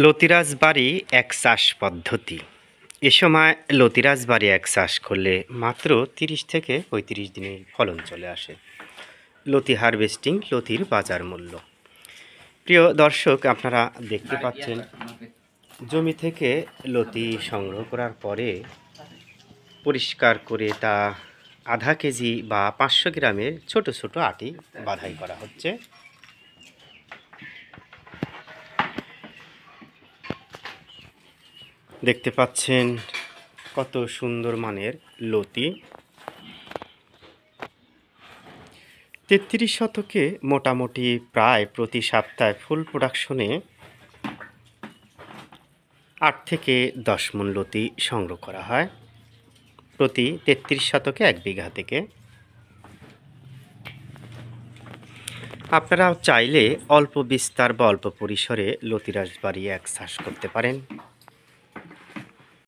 লতিরাজ বাড়ি এক চাষ পদ্ধতি। এ সময় লতিরাজ বাড়ি এক চাষ করলে মাত্র ৩০ থেকে ৩৫ দিনে ফলন চলে আসে। লতি হারভেস্টিং, লতির বাজার মূল্য। প্রিয় দর্শক, আপনারা দেখতে পাচ্ছেন জমি থেকে লতি সংগ্রহ করার পরে পরিষ্কার করে তা আধা কেজি বা ৫০০ গ্রামের ছোট ছোট আটি বাধাই করা হচ্ছে। দেখতে পাচ্ছেন কত সুন্দর মানের লতি। ৩৩ শতকে মোটামুটি প্রায় প্রতি সপ্তাহে ফুল প্রোডাকশনে ৮ থেকে ১০ মণ লতি সংগ্রহ করা হয় প্রতি ৩৩ শতকে ১ বিঘা থেকে। আপনারা চাইলে অল্প বিস্তার বা অল্প পরিসরে লতিরাজ বাড়ি এক চাষ করতে পারেন।